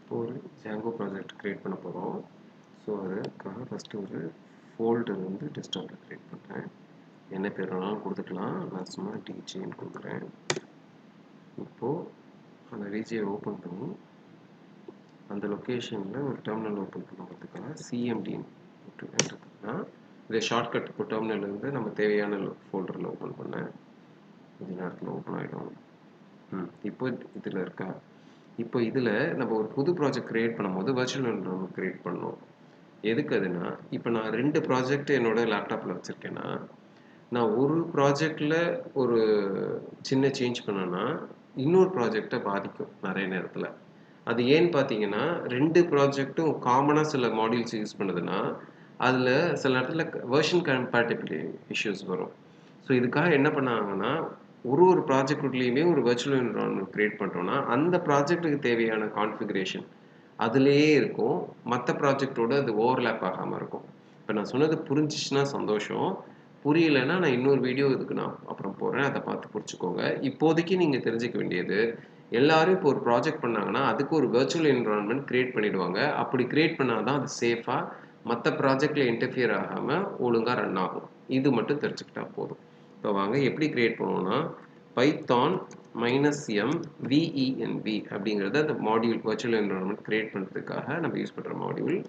இப்போ ஒரு Django project create பண்ண போகிறோம். ஸோ அதுக்காக ஃபஸ்ட்டு ஒரு ஃபோல்டர் வந்து டெஸ்க்டாப்பில் க்ரியேட் பண்ணுறேன். என்ன பேர் வேணாலும் கொடுத்துக்கலாம். நான் சும்மா டிஜேன்னு கொடுக்குறேன். இப்போது அந்த டிஜே ஓப்பன் பண்ணி அந்த லொக்கேஷனில் ஒரு டெர்மினல் ஓப்பன் பண்ணுறதுக்காக சிஎம்டின்னு போட்டுக்கிட்டோம்னா இதை ஷார்ட்கட் இப்போ டெர்மினல் இருந்து நம்ம தேவையான ஃபோல்டரில் ஓப்பன் பண்ணேன். கொஞ்ச நேரத்தில் ஓப்பன் ஆகிடும். இப்போ இதில் இருக்கா? இப்போ இதில் நம்ம ஒரு புது ப்ராஜெக்ட் க்ரியேட் பண்ணும்போது வர்ச்சுவல் என்விரான்மெண்ட் க்ரியேட் பண்ணணும். எதுக்கு அதுனா, இப்போ நான் 2 ப்ராஜெக்ட் என்னோட லேப்டாப்பில் வச்சுருக்கேன்னா, நான் ஒரு ப்ராஜெக்டில் ஒரு சின்ன சேஞ்ச் பண்ணேன்னா இன்னொரு ப்ராஜெக்டை பாதிக்கும் நிறைய நேரத்தில். அது ஏன்னு பார்த்தீங்கன்னா 2 ப்ராஜெக்ட்டும் காமனாக சில மாடியூல்ஸ் யூஸ் பண்ணுதுன்னா அதில் சில நேரத்தில் வெர்ஷன் கம்பேட்டிபிலிட்டி இஷ்யூஸ் வரும். ஸோ இதுக்காக என்ன பண்ணாங்கன்னா ஒரு ப்ராஜெக்ட்லேயுமே ஒரு வர்ச்சுவல் என்விரான்மெண்ட் க்ரியேட் பண்ணுறோன்னா அந்த ப்ராஜெக்ட்டுக்கு தேவையான கான்ஃபிகரேஷன் அதுலேயே இருக்கும். மற்ற ப்ராஜெக்டோட அது ஓவர்லேப் ஆகாமல் இருக்கும். இப்போ நான் சொன்னது புரிஞ்சிச்சுன்னா சந்தோஷம். புரியலைன்னா நான் இன்னொரு வீடியோ இதுக்கு நான் அப்புறம் போடுறேன். அதை பார்த்து புரிச்சுக்கோங்க. இப்போதைக்கு நீங்கள் தெரிஞ்சுக்க வேண்டியது எல்லாரும் இப்போ ஒரு ப்ராஜெக்ட் பண்ணாங்கன்னா அதுக்கு ஒரு வர்ச்சுவல் என்விரான்மெண்ட் க்ரியேட் பண்ணிடுவாங்க. அப்படி க்ரியேட் பண்ணால் தான் அது சேஃபாக மற்ற ப்ராஜெக்டில் இன்டர்ஃபியர் ஆகாமல் ஒழுங்காக ரன் ஆகும். இது மட்டும் தெரிஞ்சுக்கிட்டா போதும். இப்போ வாங்க எப்படி க்ரியேட் பண்ணுவோம்னா பைத்தான் -m venv அப்படிங்கிறது அந்த மாடியூல் வர்ச்சுவல் என்விரான்மெண்ட் க்ரியேட் பண்ணுறதுக்காக நம்ம யூஸ் பண்ணுற மாடியூல்.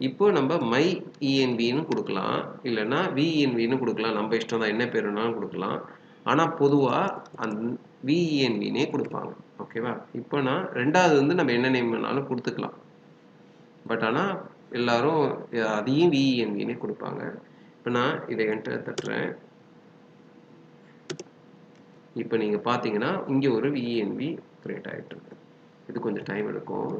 இப்போ நம்ம envன்னு கொடுக்கலாம், இல்லைன்னா venvன்னு கொடுக்கலாம். நம்ம இஷ்டம் தான், என்ன பேர் வேணாலும் கொடுக்கலாம். ஆனால் பொதுவாக venvனே கொடுப்பாங்க. ஓகேவா? இப்போ நான் ரெண்டாவது வந்து நம்ம என்ன நேம் வேணாலும் கொடுத்துக்கலாம். பட் ஆனால் எல்லாரும் அதையும் venvனே கொடுப்பாங்க. இப்போ நான் இதை என்டர் தட்டுறேன். இப்போ நீங்கள் பார்த்தீங்கன்னா இங்கே ஒரு venv கிரியேட் ஆகிட்டு இருக்கு. இது கொஞ்சம் டைம் எடுக்கும்.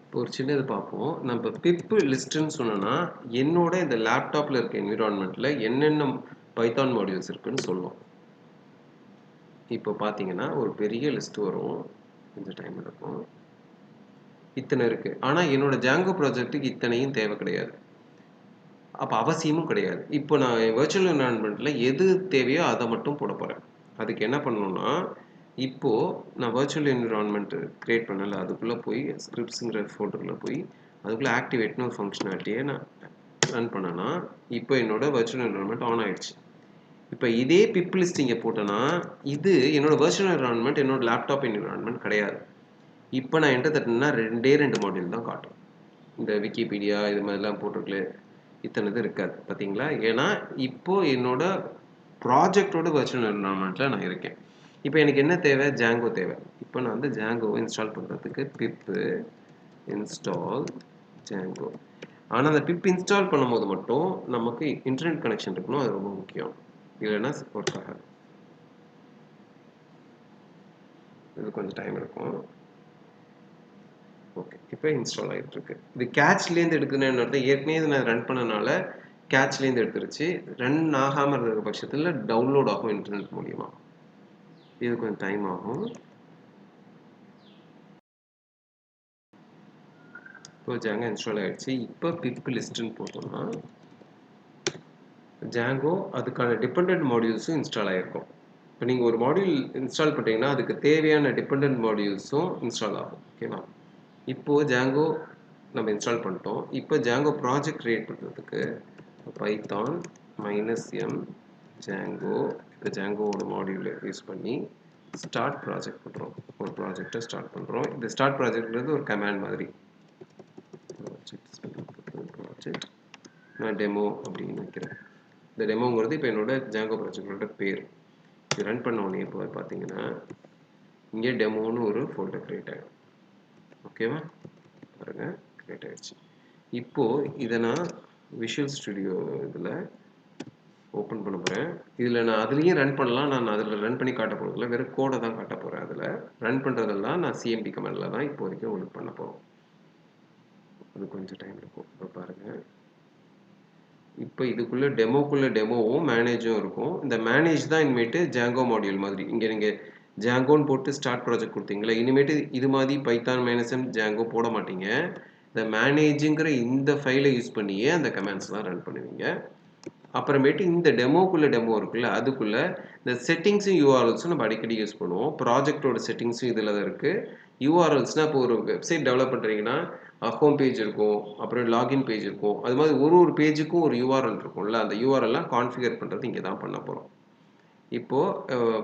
இப்போ ஒரு சின்னது பார்ப்போம். நம்ம பிப் லிஸ்ட்டுன்னு சொன்னோன்னா என்னோட இந்த லேப்டாப்பில் இருக்க என்விரான்மெண்ட்டில் என்னென்ன பைத்தான் மாடியூல்ஸ் இருக்குன்னு சொல்லும். இப்போ பார்த்தீங்கன்னா ஒரு பெரிய லிஸ்ட் வரும். கொஞ்சம் டைம் எடுக்கும். இத்தனை இருக்குது. ஆனால் என்னோட Django ப்ராஜெக்ட்டுக்கு இத்தனையும் தேவை கிடையாது. அப்போ அவசியமும் கிடையாது. இப்போ நான் வர்ச்சுவல் என்விரான்மெண்ட்டில் எது தேவையோ அதை மட்டும் போட போகிறேன். அதுக்கு என்ன பண்ணணும்னா இப்போது நான் வர்ச்சுவல் என்விரான்மெண்ட் க்ரியேட் பண்ணல, அதுக்குள்ளே போய் ஸ்கிரிப்ட்ஸுங்கிற ஃபோல்டரில் போய் அதுக்குள்ளே ஆக்டிவேட்னு ஒரு ஃபங்க்ஷனாலிட்டியை நான் ரன் பண்ணேன்னா இப்போ என்னோட வர்ச்சுவல் என்விரான்மெண்ட் ஆன் ஆகிடுச்சு. இப்போ இதே பிப் லிஸ்ட் இங்கே போட்டேன்னா இது என்னோட வர்ச்சுவல் என்விரான்மெண்ட் என்னோட லேப்டாப் என்விரான்மெண்ட் கிடையாது. இப்போ நான் என்டர் தட்டினா 2 மாடியூல் தான் காட்டும். இந்த விக்கிபீடியா இது மாதிரிலாம் போட்டிருக்கல இத்தனை இது இருக்காது. பார்த்தீங்களா? ஏன்னா இப்போது என்னோட ப்ராஜெக்டோட வர்ச்சுவல் என்விரான்மெண்ட்டில் நான் இருக்கேன். இப்போ எனக்கு என்ன தேவை? Django தேவை. இப்போ நான் வந்து Djangoவை இன்ஸ்டால் பண்ணுறதுக்கு பிப் இன்ஸ்டால் Django. ஆனால் அந்த பிப் இன்ஸ்டால் பண்ணும்போது மட்டும் நமக்கு இன்டர்நெட் கனெக்ஷன் இருக்கணும். அது ரொம்ப முக்கியம். இல்லைன்னா ஒர்க் ஆகாது. இது கொஞ்சம் டைம் எடுக்கும். ஓகே, இப்போ இன்ஸ்டால் ஆகிட்டு இருக்கு. இது கேட்ச்லேருந்து எடுக்குதுன்னு அர்த்தம். ஏற்கனவே நான் ரன் பண்ணனால கேட்ச்லேருந்து எடுத்துருச்சு. ரன் ஆகாமல் இருக்கிற பட்சத்தில் டவுன்லோட் ஆகும் இன்டர்நெட் மூலியமா. இது கொஞ்சம் டைம் ஆகும். இப்போ Django இன்ஸ்டால் ஆகிடுச்சு. இப்போ பிப் லிஸ்ட்டுன்னு போட்டோம்னா Django அதுக்கான டிபெண்டன்ட் மாடியூல்ஸும் இன்ஸ்டால் ஆகிருக்கும். இப்போ நீங்கள் ஒரு மாடியூல் இன்ஸ்டால் பண்ணிட்டீங்கன்னா அதுக்கு தேவையான டிபெண்டன்ட் மாடியூல்ஸும் இன்ஸ்டால் ஆகும். ஓகேவா? இப்போது Django நம்ம இன்ஸ்டால் பண்ணிட்டோம். இப்போ Django ப்ராஜெக்ட் க்ரியேட் பண்ணுறதுக்கு பைத்தான் -m Django இப்போ Djangoவோட மாடியூலை யூஸ் பண்ணி ஸ்டார்ட் ப்ராஜெக்ட் பண்ணுறோம். ஒரு ப்ராஜெக்டை ஸ்டார்ட் பண்ணுறோம். இந்த ஸ்டார்ட் ப்ராஜெக்ட்ன்றது ஒரு கமாண்ட் மாதிரி. ப்ராஜெக்ட் நான் டெமோ அப்படின்னு வைக்கிறேன். இந்த டெமோங்கிறது இப்போ என்னோட Django ப்ராஜெக்டோட பேர். இது ரன் பண்ண உடனே இப்போ பார்த்தீங்கன்னா இங்கே டெமோன்னு ஒரு ஃபோல்டர் க்ரியேட் ஆகிடும். ஓகேவா? பாருங்கள், க்ரியேட் ஆகிடுச்சு. இப்போது இதை நான் விஷுவல் ஸ்டுடியோ இதில் ஓப்பன் பண்ண போகிறேன். இதில் நான் அதுலேயும் ரன் பண்ணலாம். நான் அதில் ரன் பண்ணி காட்ட போகிறதில்ல, வெறும் கோடை தான் காட்ட போகிறேன். அதில் ரன் பண்ணுறதெல்லாம் நான் சிஎம்டி கமெண்டில் தான் இப்போதைக்கு உங்களுக்கு பண்ண போகிறோம். அது கொஞ்சம் டைம் இருக்கும். இப்போ பாருங்கள், இப்போ இதுக்குள்ளே டெமோவும் மேனேஜும் இருக்கும். இந்த மேனேஜ் தான் இனிமேட்டு Django மாடியூல் மாதிரி. இங்கே நீங்கள் Djangoன்னு போட்டு ஸ்டார்ட் ப்ராஜெக்ட் கொடுத்தீங்களா, இனிமேட்டு இது மாதிரி பைத்தான் -m Django போட மாட்டீங்க. இந்த மேனேஜுங்கிற இந்த ஃபைலை யூஸ் பண்ணியே அந்த கமெண்ட்ஸ்லாம் ரன் பண்ணுவீங்க. அப்புறமேட்டு இந்த டெமோக்குள்ள டெமோ இருக்குல்ல, அதுக்குள்ள இந்த செட்டிங்ஸும், யூஆர்எல்ஸும் நம்ம அடிக்கடி யூஸ் பண்ணுவோம். ப்ராஜெக்ட்டோட செட்டிங்ஸும் இதில தான் இருக்கு. யூஆர்எல்ஸ்னா இப்போ ஒரு வெப்சைட் டெவலப் பண்றீங்கன்னா, ஹோம் பேஜ் இருக்கும். அப்புறம் லாகின் பேஜ் இருக்கும். அது மாதிரி ஒரு பேஜுக்கும் ஒரு யூஆர்எல் இருக்கும்ல. அந்த யூஆர்எல்லாம் கான்ஃபிகர் பண்றது இங்க தான் பண்ண போறோம். இப்போ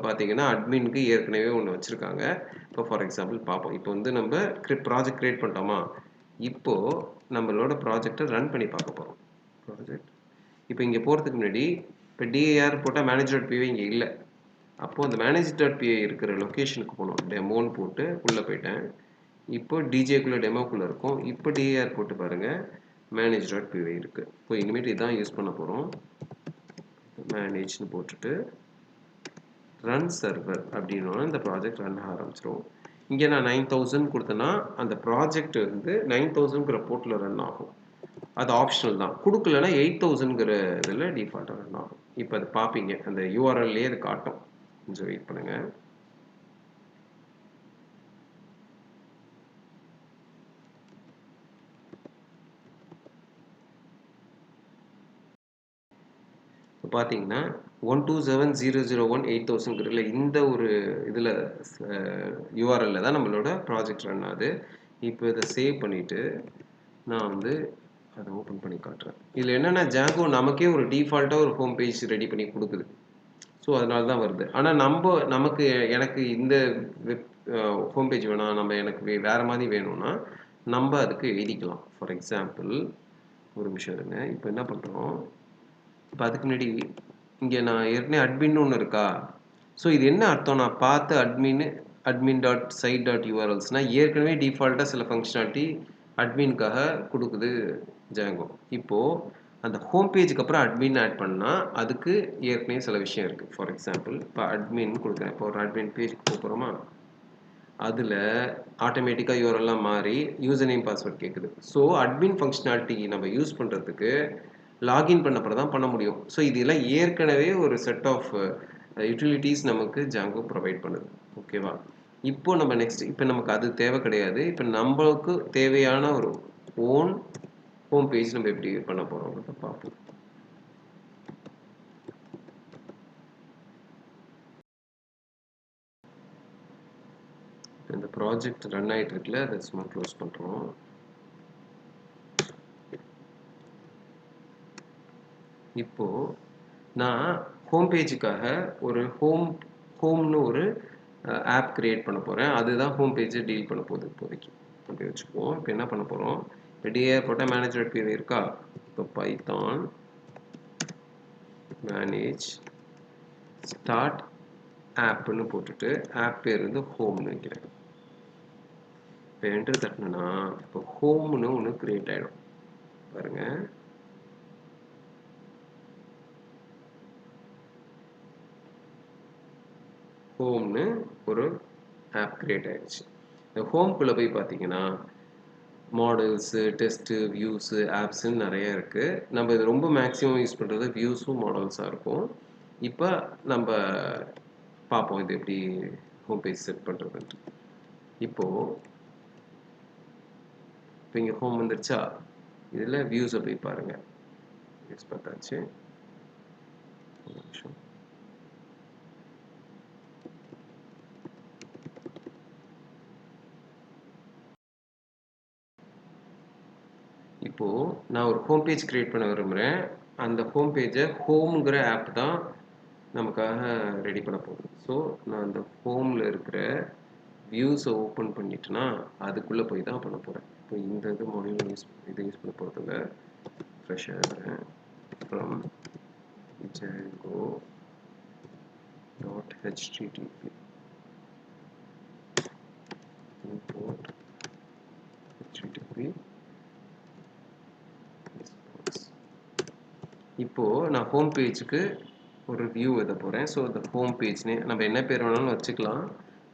பார்த்தீங்கன்னா, அட்மினுக்கு ஏற்கனவே ஒண்ணு வச்சிருக்காங்க. இப்போ ஃபார் எக்ஸாம்பிள் பார்ப்போம். இப்போ வந்து நம்ம ப்ராஜெக்ட் கிரியேட் பண்ணிட்டோமா? இப்போ நம்மளோட ப்ராஜெக்ட்ட ரன் பண்ணி பார்க்க போறோம். ப்ராஜெக்ட் இப்போ இங்க போறதுக்கு முன்னாடி இப்போ டிஏஆர் போட்டா manage.py இங்க இல்ல. அப்போ அந்த manage.py இருக்கிற லொகேஷனுக்கு போணும். டெமோன்னு போட்டு உள்ள போயிட்டேன். இப்போ டிஜேக்குள்ள டெமோக்குள்ள இருக்கும். இப்போ டிஏஆர் போட்டு பாருங்க. manage.py இருக்கு. இப்போ இனிமேட்டு இதான் யூஸ் பண்ண போறோம். மேனேஜ்னு போட்டுட்டு ரன் சர்வர் அப்படின்னா இந்த ப்ராஜெக்ட் ரன் ஆரம்பிச்சிரும். இங்க நான் 9000 கொடுத்தேன்னா அந்த ப்ராஜெக்ட் வந்து 9000ங்கிற போர்ட்ல ரன் ஆகும். அது ஆப்ஷனல் தான். கொடுக்கலன்னா 8000ங்கிற இதில் டிஃபால்ட்டாக ரன் ஆகும். இப்போ அது பார்ப்பீங்க. அந்த யூஆர்எல்லையே அது காட்டும். கொஞ்சம் வெயிட் பண்ணுங்க. இப்போ பார்த்தீங்கன்னா 127.001.8000 இந்த ஒரு இதில் யூஆர்எல்ல தான் நம்மளோட ப்ராஜெக்ட் ரன் ஆகுது. இப்போ இதை சேவ் பண்ணிட்டு நான் வந்து அதை ஓப்பன் பண்ணி காட்டுறேன். இதில் என்னென்னா ஜாங்கோ நமக்கே ஒரு டிஃபால்ட்டாக ஒரு ஹோம் பேஜ் ரெடி பண்ணி கொடுக்குது. ஸோ அதனால தான் வருது. ஆனால் நமக்கு எனக்கு இந்த வெப் ஹோம் பேஜ் வேணாம், நம்ம எனக்கு வேறு மாதிரி வேணும்னா நம்ம அதுக்கு எழுதிக்கலாம். ஃபார் எக்ஸாம்பிள் ஒரு நிமிஷம் இருங்க. இப்போ என்ன பண்ணுறோம், இப்போ அதுக்கு முன்னாடி இங்கே நான் ஏற்கனவே அட்மின்னு ஒன்று இருக்கா. ஸோ இது என்ன அர்த்தம், நான் பார்த்து admin.site.urlsனால் ஏற்கனவே டிஃபால்ட்டாக சில ஃபங்க்ஷனாலிட்டி அட்மின்காக கொடுக்குது ஜாங்கோ. இப்போது அந்த ஹோம் பேஜுக்கு அப்புறம் அட்மின் ஆட் பண்ணால் அதுக்கு ஏற்கனவே சில விஷயம் இருக்குது. ஃபார் எக்ஸாம்பிள் இப்போ அட்மின் கொடுக்குறேன். இப்போ ஒரு அட்மின் பேஜுக்கு போகிறோமா, அதில் ஆட்டோமேட்டிக்காக யூஆர்எல்லாம் மாறி யூசர் நேம் பாஸ்வேர்ட் கேட்குது. ஸோ அட்மின் ஃபங்க்ஷனாலிட்டி நம்ம யூஸ் பண்ணுறதுக்கு லாகின் பண்ணப்பறம் தான் பண்ண முடியும். ஸோ இதெல்லாம் ஏற்கனவே ஒரு செட் ஆஃப் யூட்டிலிட்டிஸ் நமக்கு ஜாங்கோ ப்ரொவைட் பண்ணுது. ஓகேவா? இப்போ நம்ம நெக்ஸ்ட் இப்போ நமக்கு அது தேவை கிடையாது. இப்போ நம்மளுக்கு தேவையான ஒரு ஓன் ஹோம் பேஜ் நம்ம எப்படி பண்ண போகிறோம் பார்ப்போம். இந்த ப்ராஜெக்ட் ரன் ஆகிட்டு இருக்குல்ல, அதை சும்மா க்ளோஸ் பண்ணுறோம். இப்போது நான் ஹோம் பேஜுக்காக ஒரு ஹோம்னு ஒரு ஆப் கிரியேட் பண்ண போகிறேன். அதுதான் ஹோம் பேஜை டீல் பண்ண போகுது இப்போதைக்கு. அப்படி வச்சுக்குவோம். இப்போ என்ன பண்ண போகிறோம், டிஏஆர் போட்டால் manage.py இருக்கா. இப்போ பைத்தான் மேனேஜ் ஸ்டார்ட் ஆப்னு போட்டுட்டு ஆப் பேர் வந்து ஹோம்னு வைக்கிறேன். இப்போ என்டர் தட்டினா இப்போ ஹோம்னு ஒன்று கிரியேட் ஆகிடும் பாருங்க. ஹோம்னு ஒரு ஆப் கிரியேட் ஆகிடுச்சு. இந்த ஹோம்குள்ளே போய் பார்த்தீங்கன்னா மாடல்ஸு, டெஸ்ட்டு, வியூஸு, ஆப்ஸுன்னு நிறைய இருக்குது. நம்ம இது ரொம்ப மேக்ஸிமம் யூஸ் பண்ணுறது வியூஸும் மாடல்ஸாக இருக்கும். இப்போ நம்ம பார்ப்போம் இது எப்படி ஹோம் பேஜ் செட் பண்ணுறதுன்ட்டு. இப்போது இப்போ இங்கே ஹோம் வந்துருச்சா, இதில் வியூஸை போய் பாருங்கள். வியூஸ் பார்த்தாச்சு. ஒரு நிமிஷம். இப்போது நான் ஒரு ஹோம் பேஜ் கிரியேட் பண்ண விரும்புகிறேன். அந்த ஹோம் பேஜை ஹோம்ங்கிற ஆப் தான் நமக்காக ரெடி பண்ண போகுது. ஸோ நான் அந்த ஹோமில் இருக்கிற வியூஸை ஓப்பன் பண்ணிட்டேன்னா அதுக்குள்ளே போய் தான் பண்ண போகிறேன். இப்போ இந்த இது மொழியில் இதை யூஸ் பண்ண போகிறதுல ஃப்ரெஷ்ஷாக ஃப்ரம் django.http import http. இப்போது நான் ஹோம் பேஜுக்கு ஒரு வியூ எழுத போகிறேன். ஸோ இந்த ஹோம் பேஜ்னே நம்ம என்ன பேர் வேணாலும் வச்சுக்கலாம்.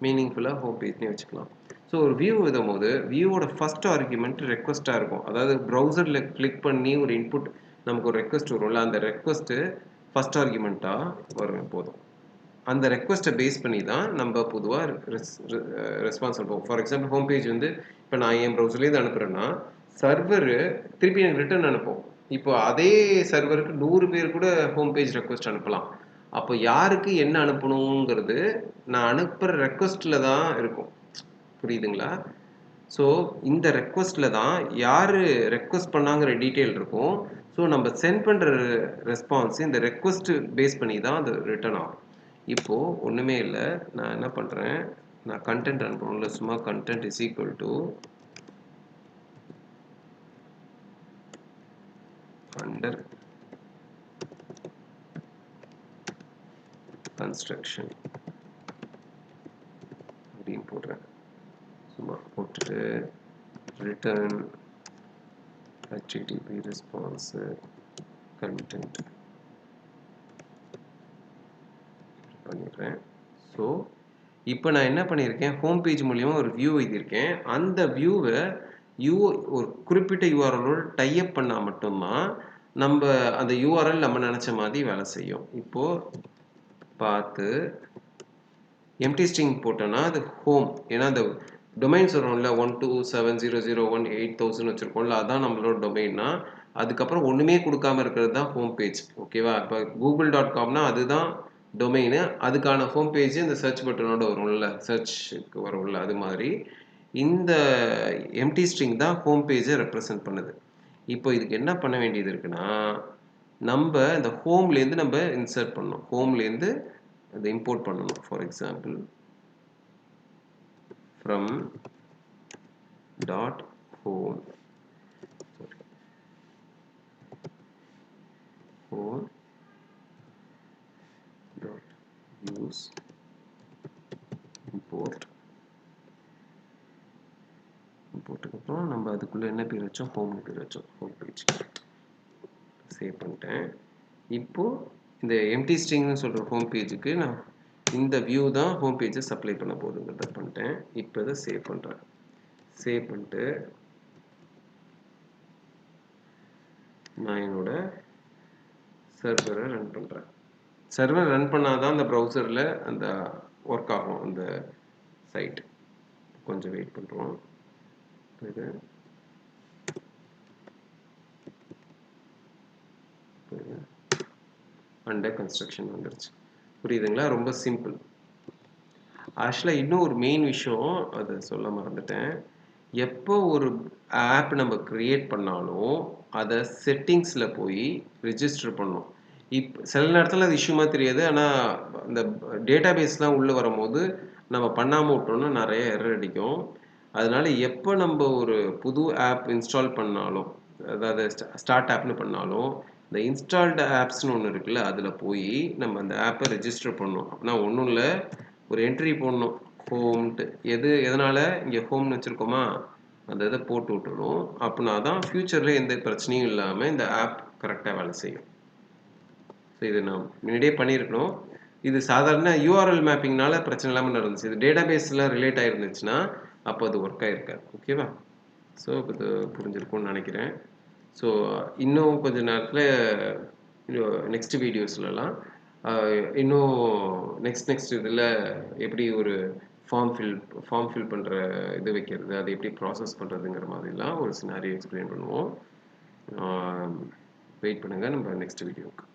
மீனிங்ஃபுல்லாக ஹோம் பேஜ்னே வச்சுக்கலாம். ஸோ ஒரு வியூ எழுதும் போது வியூவோட ஃபஸ்ட் ஆர்குமெண்ட் ரெக்வஸ்ட்டாக இருக்கும். அதாவது ப்ரௌசரில் கிளிக் பண்ணி ஒரு இன்புட் நமக்கு ஒரு ரெக்வஸ்ட் வரும்ல, அந்த ரெக்வஸ்ட்டு ஃபஸ்ட் ஆர்குமெண்ட்டாக வரும் போதும். அந்த ரெக்வஸ்ட்டை பேஸ் பண்ணி தான் நம்ம பொதுவாக ரெஸ்பான்ஸ் அனுப்புவோம். ஃபார் எக்ஸாம்பிள் ஹோம் பேஜ் வந்து இப்போ நான் என் ப்ரௌசர்லேருந்து அனுப்புகிறேன்னா சர்வர் திருப்பி எனக்கு ரிட்டர்ன் அனுப்பும். இப்போ அதே சர்வருக்கு 100 பேர் கூட ஹோம் பேஜ் ரெக்வஸ்ட் அனுப்பலாம். அப்போ யாருக்கு என்ன அனுப்பணுங்கிறது நான் அனுப்புகிற ரெக்வஸ்ட்டில் தான் இருக்கும். புரியுதுங்களா? ஸோ இந்த ரெக்வஸ்ட்டில் தான் யார் ரெக்வஸ்ட் பண்ணாங்கிற டீட்டெயில் இருக்கும். ஸோ நம்ம சென்ட் பண்ணுற ரெஸ்பான்ஸ் இந்த ரெக்வஸ்ட்டு பேஸ் பண்ணி தான் அது ரிட்டர்ன் ஆகும். இப்போது ஒன்றுமே இல்லை, நான் என்ன பண்ணுறேன், நான் கண்டென்ட் அனுப்பணும்ல, சும்மா content is equal to under construction அப்படின்னு போடுறேன். சும்மா போட்டுட்டு ரிட்டர்ன் HTTP ரெஸ்பான்ஸ் கண்டென்ட் பண்ணிடுறேன். ஸோ இப்போ நான் என்ன பண்ணியிருக்கேன், ஹோம் பேஜ் மூலியமாக ஒரு வியூ எழுதியிருக்கேன். அந்த வியூவை ஒரு குறிப்பிட்ட யூஆர்எலோட டைப் பண்ணால் மட்டும்தான் நம்ம அந்த யூஆர்எல் நம்ம நினச்ச மாதிரி வேலை செய்யும். இப்போது பார்த்து எம்டி ஸ்ட்ரிங் போட்டோன்னா அது ஹோம், ஏன்னா அந்த டொமைன்ஸ் வரும்ல 1270018,000 வச்சுருக்கோம்ல, அதான் நம்மளோட டொமைன்னா. அதுக்கப்புறம் ஒன்றுமே கொடுக்காம இருக்கிறது தான் ஹோம் பேஜ். ஓகேவா? இப்போ google.comனா அதுதான் டொமைனு, அதுக்கான ஹோம் பேஜ் இந்த சர்ச் பட்டனோட வரும்ல, சர்ச்சுக்கு வரும்ல, அது மாதிரி இந்த எம்டி ஸ்ட்ரிங் தான் ஹோம் பேஜை ரெப்ரசன்ட் பண்ணுது. இப்போ இதுக்கு என்ன பண்ண வேண்டியது இருக்குன்னா, நம்ம இந்த ஹோம்லேருந்து நம்ம இன்சர்ட் பண்ணணும், ஹோம்லேருந்து அதை இம்போர்ட் பண்ணணும். For example from dot home home dot use import அப்புறம் நம்ம அதுக்குள்ள என்ன பேர் வச்சோம், ஹோம் பேர் வச்சோம், ஹோம் பேஜ். சேவ் பண்ணிட்டேன். இப்போ இந்த எம்டி ஸ்ட்ரிங்னு சொல்ற ஹோம் பேஜுக்கு நான் இந்த வியூ தான் ஹோம் பேஜை சப்ளை பண்ண போகுதுங்கிறத பண்ணிட்டேன். இப்போ இதை சேவ் பண்ணுறேன். சேவ் பண்ணிட்டு நான் என்னோட சர்வரை ரன் பண்ணுறேன். சர்வர் ரன் பண்ணாதான் அந்த ப்ரௌசரில் அந்த ஒர்க் ஆகும் அந்த சைட். கொஞ்சம் வெயிட் பண்ணுறோம். இது அண்டர் கன்ஸ்ட்ரக்ஷன் வந்துருச்சு. புரியுதுங்களா? ரொம்ப சிம்பிள். ஆக்சுவலாக இன்னும் ஒரு மெயின் விஷயம் அதை சொல்ல மறந்துட்டேன். எப்போ ஒரு ஆப் நம்ம க்ரியேட் பண்ணாலும் அதை செட்டிங்ஸில் போய் ரிஜிஸ்டர் பண்ணணும். சில நேரத்தில் அது இஷ்யூமாக தெரியாது, ஆனால் இந்த டேட்டா பேஸ்லாம் உள்ளே வரும்போது நம்ம பண்ணாமல் விட்டோம்னா நிறைய எரர் அடிக்கும். அதனால எப்போ நம்ம ஒரு புது ஆப் இன்ஸ்டால் பண்ணாலும், அதாவது ஸ்டார்ட் ஆப்னு பண்ணாலும், இந்த இன்ஸ்டால்டு ஆப்ஸ்னு ஒன்று இருக்குல்ல, அதில் போய் நம்ம அந்த ஆப்பை ரெஜிஸ்டர் பண்ணணும். அப்படின்னா ஒன்றும் இல்லை, ஒரு என்ட்ரி போடணும், ஹோம்ட்டு. எதனால் இங்கே ஹோம்னு வச்சுருக்கோமா, அந்த இதை போட்டு விட்டுணும். அப்படின்னா தான் ஃப்யூச்சரில் எந்த பிரச்சனையும் இல்லாமல் இந்த ஆப் கரெக்டாக வேலை செய்யும். ஸோ இது நான் முன்னாடியே பண்ணியிருக்கணும். இது சாதாரண யூஆர்எல் மேப்பிங்னால பிரச்சனை இல்லாமல் நடந்துச்சு. இது டேட்டா பேஸில் ரிலேட் ஆகிருந்துச்சுன்னா அப்போ அது ஒர்க் ஆகிருக்காது. ஓகேவா? ஸோ இப்போ இது புரிஞ்சிருக்கும்னு நினைக்கிறேன். ஸோ இன்னும் கொஞ்சம் நேரத்தில் நெக்ஸ்ட் வீடியோஸ்லலாம் இன்னும் நெக்ஸ்ட் இதில் எப்படி ஒரு ஃபார்ம் ஃபில் பண்ணுற இது வைக்கிறது, அதை எப்படி ப்ராசஸ் பண்ணுறதுங்கிற மாதிரிலாம் ஒரு சினாரியோ எக்ஸ்பிளைன் பண்ணுவோம். வெயிட் பண்ணுங்கள் நம்ம நெக்ஸ்ட் வீடியோவுக்கு.